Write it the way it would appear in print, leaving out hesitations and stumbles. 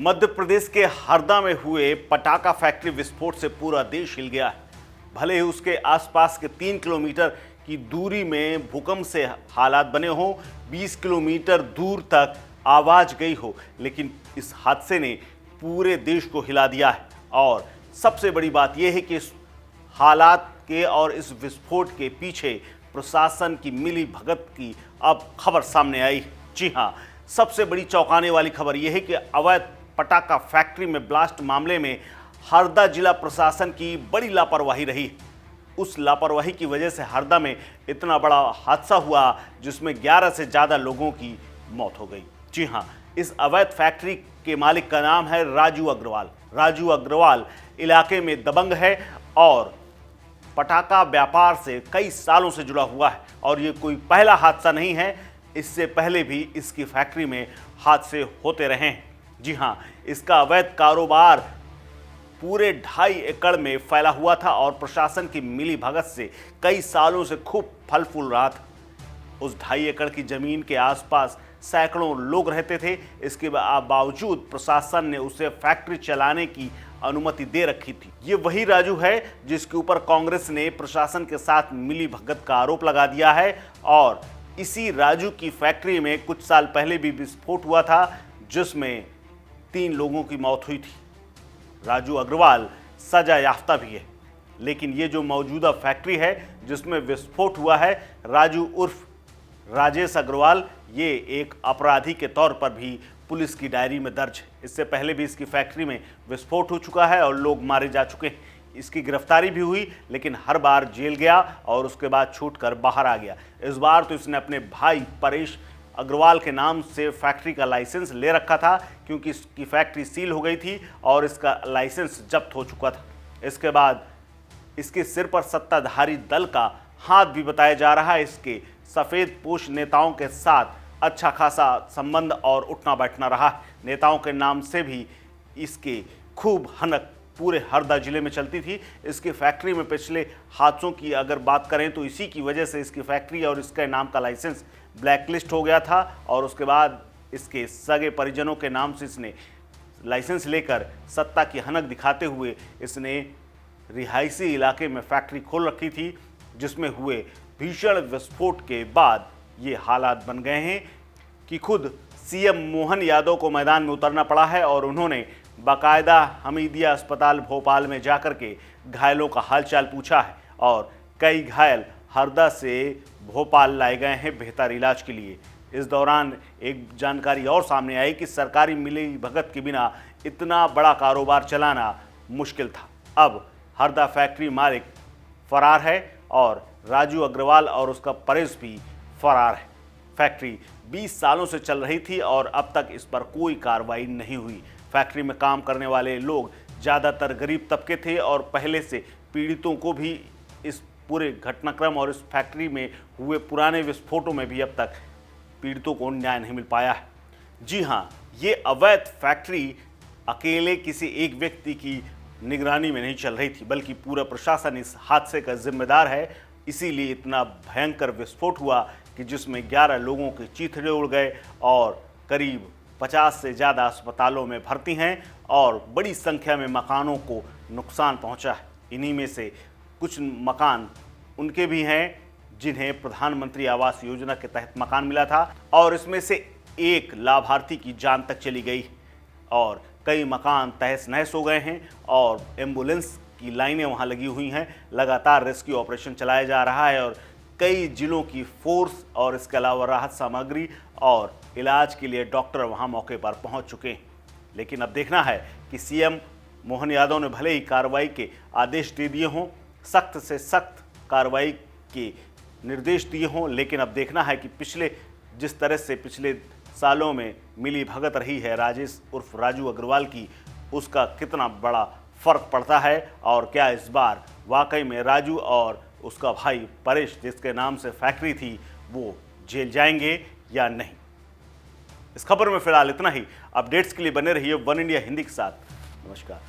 मध्य प्रदेश के हरदा में हुए पटाखा फैक्ट्री विस्फोट से पूरा देश हिल गया है। भले ही उसके आसपास के 3 किलोमीटर की दूरी में भूकंप से हालात बने हों, 20 किलोमीटर दूर तक आवाज गई हो, लेकिन इस हादसे ने पूरे देश को हिला दिया है। और सबसे बड़ी बात यह है कि इस हालात के और इस विस्फोट के पीछे प्रशासन की मिली भगत की अब खबर सामने आई। जी हां, सबसे बड़ी चौंकाने वाली खबर यह है कि अवैध पटाखा फैक्ट्री में ब्लास्ट मामले में हरदा जिला प्रशासन की बड़ी लापरवाही रही। उस लापरवाही की वजह से हरदा में इतना बड़ा हादसा हुआ जिसमें 11 से ज़्यादा लोगों की मौत हो गई। जी हां, इस अवैध फैक्ट्री के मालिक का नाम है राजू अग्रवाल। राजू अग्रवाल इलाके में दबंग है और पटाखा व्यापार से कई सालों से जुड़ा हुआ है और ये कोई पहला हादसा नहीं है। इससे पहले भी इसकी फैक्ट्री में हादसे होते रहे हैं। जी हां, इसका अवैध कारोबार पूरे 2.5 एकड़ में फैला हुआ था और प्रशासन की मिली भगत से कई सालों से खूब फल फूल रहा था। उस 2.5 एकड़ की जमीन के आसपास सैकड़ों लोग रहते थे। इसके बावजूद प्रशासन ने उसे फैक्ट्री चलाने की अनुमति दे रखी थी। ये वही राजू है जिसके ऊपर कांग्रेस ने प्रशासन के साथ मिली भगत का आरोप लगा दिया है और इसी राजू की फैक्ट्री में कुछ साल पहले भी विस्फोट हुआ था जिसमें 3 लोगों की मौत हुई थी। राजू अग्रवाल सजा याफ्ता भी है, लेकिन ये जो मौजूदा फैक्ट्री है जिसमें विस्फोट हुआ है, राजू उर्फ राजेश अग्रवाल, ये एक अपराधी के तौर पर भी पुलिस की डायरी में दर्ज है। इससे पहले भी इसकी फैक्ट्री में विस्फोट हो चुका है और लोग मारे जा चुके हैं। इसकी गिरफ्तारी भी हुई, लेकिन हर बार जेल गया और उसके बाद छूटकर बाहर आ गया। इस बार तो इसने अपने भाई परेश अग्रवाल के नाम से फैक्ट्री का लाइसेंस ले रखा था, क्योंकि इसकी फैक्ट्री सील हो गई थी और इसका लाइसेंस जब्त हो चुका था। इसके बाद इसके सिर पर सत्ताधारी दल का हाथ भी बताया जा रहा है। इसके सफ़ेद पोश नेताओं के साथ अच्छा खासा संबंध और उठना बैठना रहा। नेताओं के नाम से भी इसके खूब हनक पूरे हरदा जिले में चलती थी। इसकी फैक्ट्री में पिछले हादसों की अगर बात करें तो इसी की वजह से इसकी फैक्ट्री और इसके नाम का लाइसेंस ब्लैकलिस्ट हो गया था और उसके बाद इसके सगे परिजनों के नाम से इसने लाइसेंस लेकर सत्ता की हनक दिखाते हुए इसने रिहायशी इलाके में फैक्ट्री खोल रखी थी, जिसमें हुए भीषण विस्फोट के बाद ये हालात बन गए हैं कि खुद सीएम मोहन यादव को मैदान में उतरना पड़ा है और उन्होंने बाकायदा हमीदिया अस्पताल भोपाल में जाकर के घायलों का हालचाल पूछा है और कई घायल हरदा से भोपाल लाए गए हैं बेहतर इलाज के लिए। इस दौरान एक जानकारी और सामने आई कि सरकारी मिली भगत के बिना इतना बड़ा कारोबार चलाना मुश्किल था। अब हरदा फैक्ट्री मालिक फरार है और राजू अग्रवाल और उसका परेश भी फरार है। फैक्ट्री 20 सालों से चल रही थी और अब तक इस पर कोई कार्रवाई नहीं हुई। फैक्ट्री में काम करने वाले लोग ज़्यादातर गरीब तबके थे और पहले से पीड़ितों को भी इस पूरे घटनाक्रम और इस फैक्ट्री में हुए पुराने विस्फोटों में भी अब तक पीड़ितों को न्याय नहीं मिल पाया है। जी हाँ, ये अवैध फैक्ट्री अकेले किसी एक व्यक्ति की निगरानी में नहीं चल रही थी, बल्कि पूरा प्रशासन इस हादसे का जिम्मेदार है। इसीलिए इतना भयंकर विस्फोट हुआ कि जिसमें 11 लोगों के चीथड़े उड़ गए और करीब 50 से ज़्यादा अस्पतालों में भर्ती हैं और बड़ी संख्या में मकानों को नुकसान पहुंचा है। इन्हीं में से कुछ मकान उनके भी हैं जिन्हें प्रधानमंत्री आवास योजना के तहत मकान मिला था और इसमें से एक लाभार्थी की जान तक चली गई और कई मकान तहस नहस हो गए हैं और एम्बुलेंस की लाइनें वहां लगी हुई हैं। लगातार रेस्क्यू ऑपरेशन चलाया जा रहा है और कई जिलों की फोर्स और इसके अलावा राहत सामग्री और इलाज के लिए डॉक्टर वहां मौके पर पहुंच चुके हैं। लेकिन अब देखना है कि सीएम मोहन यादव ने भले ही कार्रवाई के आदेश दे दिए हों, सख्त से सख्त कार्रवाई के निर्देश दिए हों, लेकिन अब देखना है कि जिस तरह से पिछले सालों में मिली भगत रही है राजेश उर्फ राजू अग्रवाल की, उसका कितना बड़ा फर्क पड़ता है और क्या इस बार वाकई में राजू और उसका भाई परेश जिसके नाम से फैक्ट्री थी वो जेल जाएंगे या नहीं। इस खबर में फिलहाल इतना ही। अपडेट्स के लिए बने रहिए वन इंडिया हिंदी के साथ। नमस्कार।